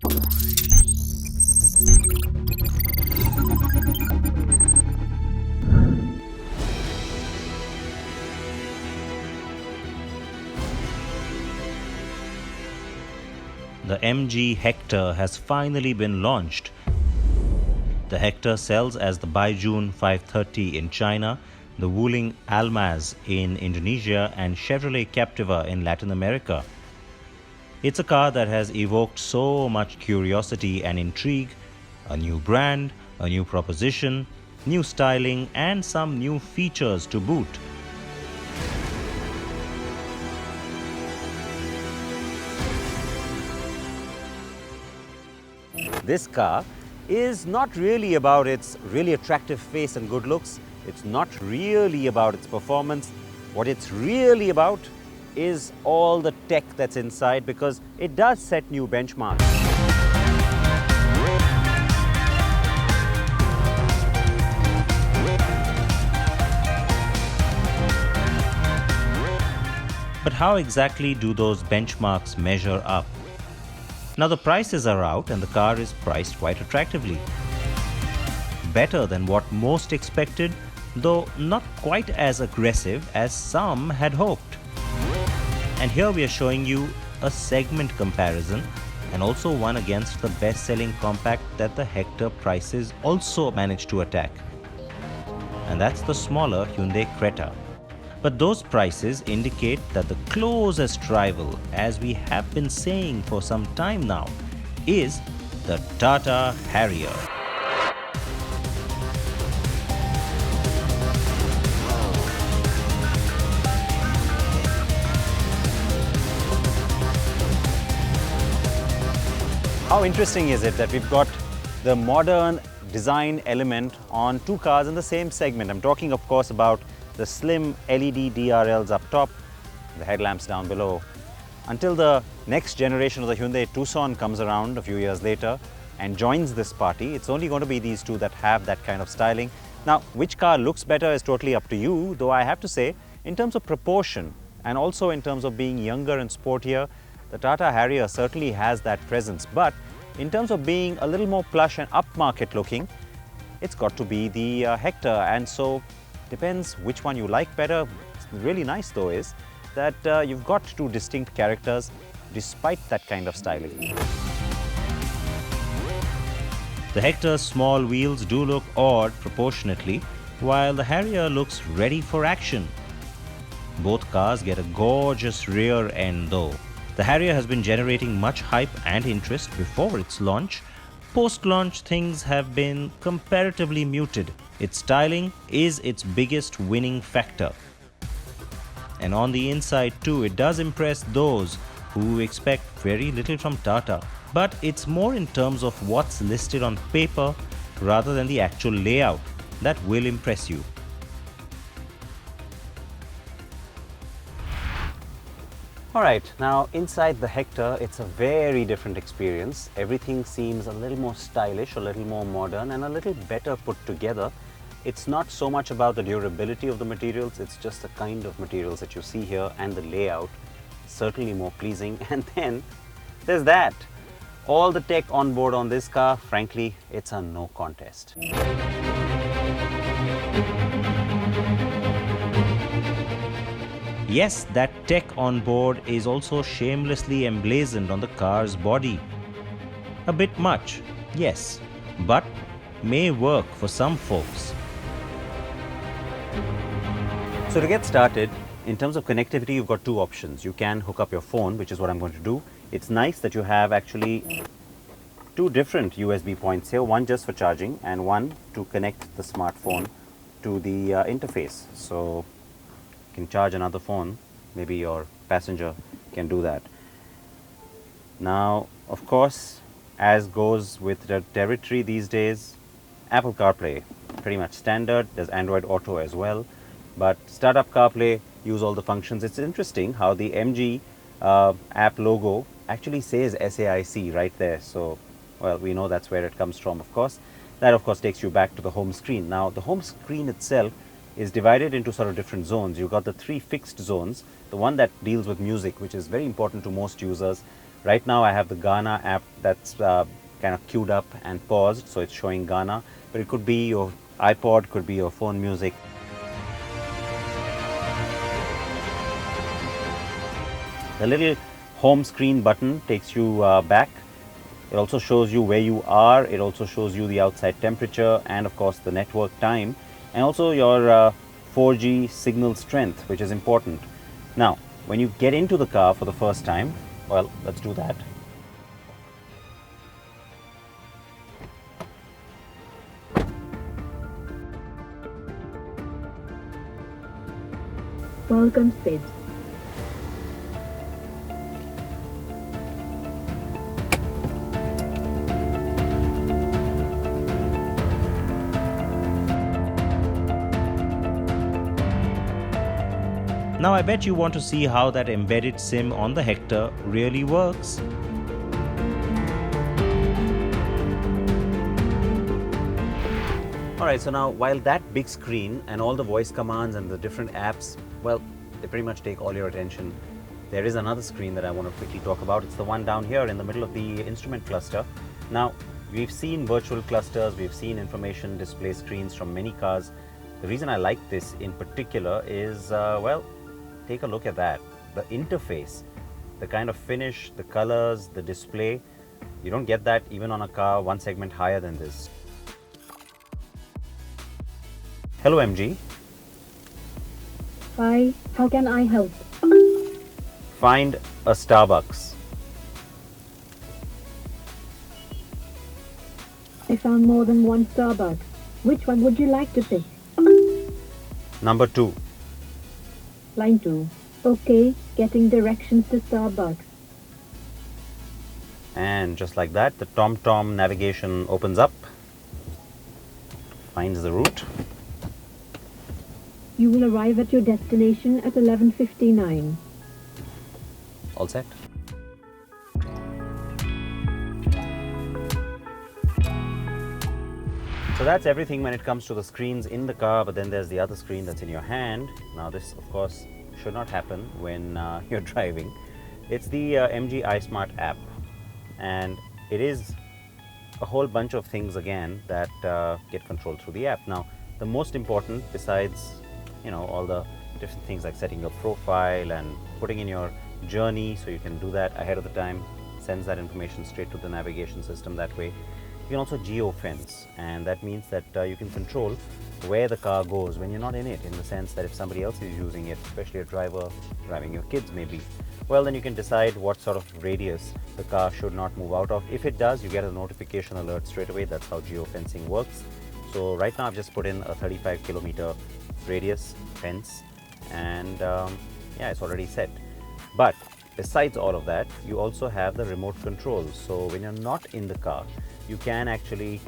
The MG Hector has finally been launched. The Hector sells as the Baijun 530 in China, the Wuling Almaz in Indonesia, and Chevrolet Captiva in Latin America. It's a car that has evoked so much curiosity and intrigue, a new brand, a new proposition, new styling, and some new features to boot. This car is not really about its really attractive face and good looks. It's not really about its performance. What it's really about is all the tech that's inside, because it does set new benchmarks. But how exactly do those benchmarks measure up? Now the prices are out and the car is priced quite attractively. Better than what most expected, though not quite as aggressive as some had hoped. And here we are showing you a segment comparison and also one against the best-selling compact that the Hector prices also managed to attack. And that's the smaller Hyundai Creta. But those prices indicate that the closest rival, as we have been saying for some time now, is the Tata Harrier. How interesting is it that we've got the modern design element on two cars in the same segment? I'm talking, of course, about the slim LED DRLs up top, the headlamps down below. Until the next generation of the Hyundai Tucson comes around a few years later and joins this party, it's only going to be these two that have that kind of styling. Now, which car looks better is totally up to you, though I have to say, in terms of proportion and also in terms of being younger and sportier, the Tata Harrier certainly has that presence. But in terms of being a little more plush and upmarket looking, it's got to be the Hector. And so depends which one you like better. What's really nice though is that you've got two distinct characters despite that kind of styling. The Hector's small wheels do look odd proportionately, while the Harrier looks ready for action. Both cars get a gorgeous rear end though. The Harrier has been generating much hype and interest before its launch. Post-launch, things have been comparatively muted. Its styling is its biggest winning factor. And on the inside too, it does impress those who expect very little from Tata. But it's more in terms of what's listed on paper rather than the actual layout that will impress you. Alright, now inside the Hector, it's a very different experience. Everything seems a little more stylish, a little more modern, and a little better put together. It's not so much about the durability of the materials, it's just the kind of materials that you see here, and the layout certainly more pleasing. And then there's that. All the tech on board on this car, frankly, it's a no contest. Yes, that tech on board is also shamelessly emblazoned on the car's body. A bit much, yes, but may work for some folks. So to get started, in terms of connectivity, you've got two options. You can hook up your phone, which is what I'm going to do. It's nice that you have actually two different USB points here, one just for charging and one to connect the smartphone to the interface. So can charge another phone, maybe your passenger can do that. Now, of course, as goes with the territory these days, Apple CarPlay, pretty much standard. There's Android Auto as well, but Startup CarPlay, use all the functions. It's interesting how the MG app logo actually says SAIC right there. So, well, we know that's where it comes from, of course. That, of course, takes you back to the home screen. Now, the home screen itself is divided into sort of different zones. You've got the three fixed zones, the one that deals with music, which is very important to most users. Right now I have the Gaana app that's kind of queued up and paused, so it's showing Gaana, but it could be your iPod, could be your phone music. The little home screen button takes you back. It also shows you where you are. It also shows you the outside temperature and of course the network time, and also your 4G signal strength, which is important. Now, when you get into the car for the first time, well, let's do that. Welcome, Sid. Now I bet you want to see how that embedded SIM on the Hector really works. Alright, so now while that big screen and all the voice commands and the different apps, well, they pretty much take all your attention, there is another screen that I want to quickly talk about. It's the one down here in the middle of the instrument cluster. Now, we've seen virtual clusters, we've seen information display screens from many cars. The reason I like this in particular is, well, take a look at that. The interface, the kind of finish, the colors, the display, you don't get that even on a car one segment higher than this. Hello MG. Hi, how can I help? Find a Starbucks. I found more than one Starbucks. Which one would you like to pick? Number 2. Line 2. Okay, getting directions to Starbucks. And just like that, the TomTom navigation opens up, finds the route. You will arrive at your destination at 11:59. All set. So that's everything when it comes to the screens in the car, but then there's the other screen that's in your hand. Now this, of course, should not happen when you're driving. It's the MG iSmart app, and it is a whole bunch of things again that get controlled through the app. Now, the most important, besides all the different things like setting your profile and putting in your journey, so you can do that ahead of the time, sends that information straight to the navigation system that way. You can also geofence, and that means that you can control where the car goes when you're not in it, in the sense that if somebody else is using it, especially a driver driving your kids maybe, well, then you can decide what sort of radius the car should not move out of. If it does, you get a notification alert straight away. That's how geofencing works. So right now I've just put in a 35 kilometer radius fence, and yeah, it's already set. But besides all of that, you also have the remote controls. So when you're not in the car, you can actually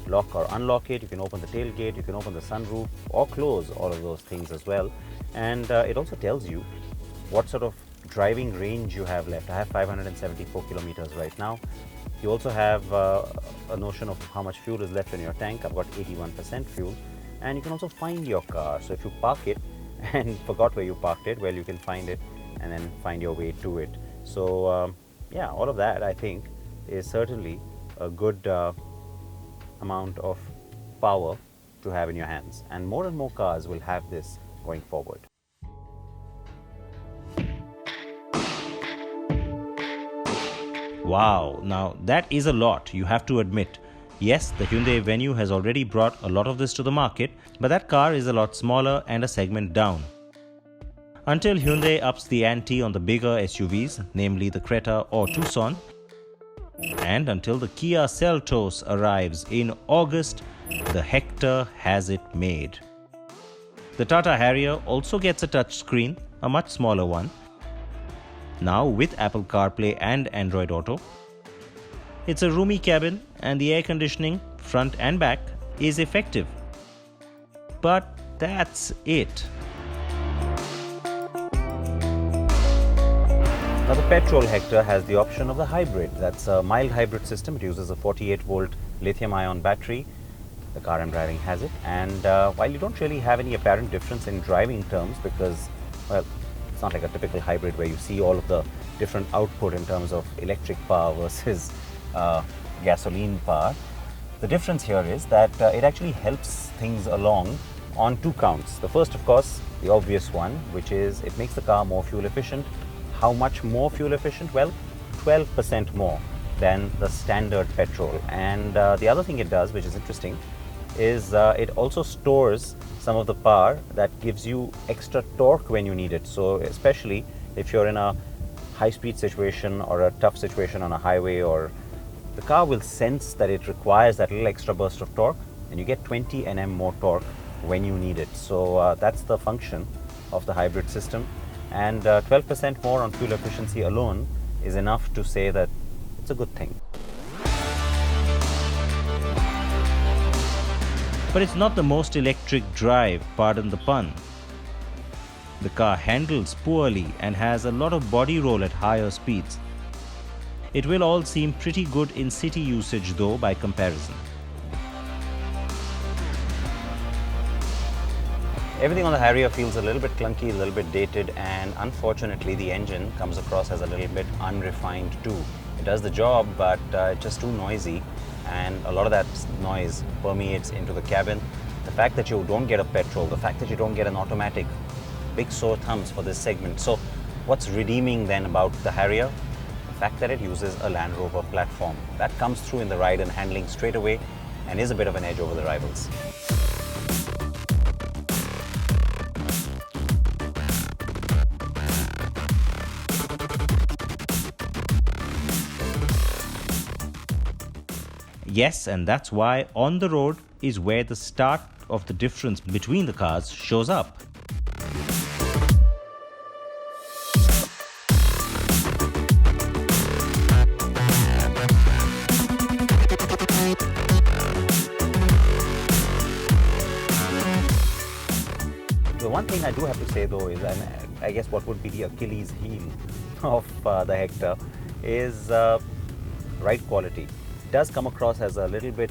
lock or unlock it. You can open the tailgate, you can open the sunroof or close all of those things as well. And it also tells you what sort of driving range you have left. I have 574 kilometers right now. You also have a notion of how much fuel is left in your tank. I've got 81% fuel. And you can also find your car. So if you park it and forgot where you parked it, well, you can find it and then find your way to it. So yeah, all of that I think is certainly a good amount of power to have in your hands, and more cars will have this going forward. Wow, now that is a lot, you have to admit. Yes, the Hyundai Venue has already brought a lot of this to the market, but that car is a lot smaller and a segment down. Until Hyundai ups the ante on the bigger SUVs, namely the Creta or Tucson, and until the Kia Seltos arrives in August, the Hector has it made. The Tata Harrier also gets a touchscreen, a much smaller one, now with Apple CarPlay and Android Auto. It's a roomy cabin and the air conditioning, front and back, is effective. But that's it. Now the petrol Hector has the option of the hybrid. That's a mild hybrid system. It uses a 48-volt lithium-ion battery. The car I'm driving has it. And while you don't really have any apparent difference in driving terms, because, well, it's not like a typical hybrid where you see all of the different output in terms of electric power versus gasoline power. The difference here is that it actually helps things along on two counts. The first, of course, the obvious one, which is it makes the car more fuel efficient. How much more fuel efficient? Well, 12% more than the standard petrol. And the other thing it does, which is interesting, is it also stores some of the power that gives you extra torque when you need it. So especially if you're in a high-speed situation or a tough situation on a highway, or the car will sense that it requires that little extra burst of torque, and you get 20 Nm more torque when you need it. So that's the function of the hybrid system, and 12% more on fuel efficiency alone is enough to say that it's a good thing. But it's not the most electric drive, pardon the pun. The car handles poorly and has a lot of body roll at higher speeds. It will all seem pretty good in city usage though by comparison. Everything on the Harrier feels a little bit clunky, a little bit dated, and unfortunately the engine comes across as a little bit unrefined too. It does the job, but it's just too noisy, and a lot of that noise permeates into the cabin. The fact that you don't get a petrol, the fact that you don't get an automatic, big sore thumbs for this segment. So what's redeeming then about the Harrier? The fact that it uses a Land Rover platform. That comes through in the ride and handling straight away and is a bit of an edge over the rivals. Yes, and that's why on the road is where the start of the difference between the cars shows up. The one thing I do have to say though is, and I guess what would be the Achilles heel of the Hector, is ride quality. It does come across as a little bit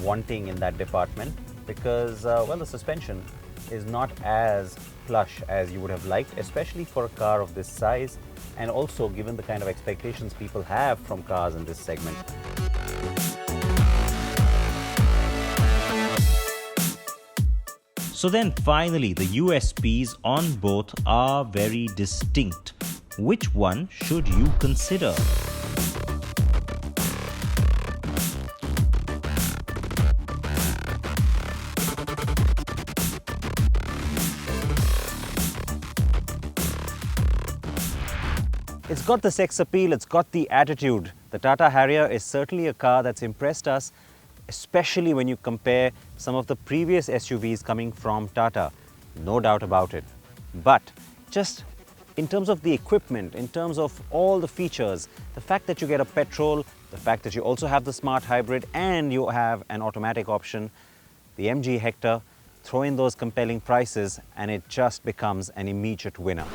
wanting in that department because, well, the suspension is not as plush as you would have liked, especially for a car of this size, and also given the kind of expectations people have from cars in this segment. So then finally, the USPs on both are very distinct. Which one should you consider? It's got the sex appeal, it's got the attitude. The Tata Harrier is certainly a car that's impressed us, especially when you compare some of the previous SUVs coming from Tata, no doubt about it. But just in terms of the equipment, in terms of all the features, the fact that you get a petrol, the fact that you also have the smart hybrid and you have an automatic option, the MG Hector, throw in those compelling prices and it just becomes an immediate winner.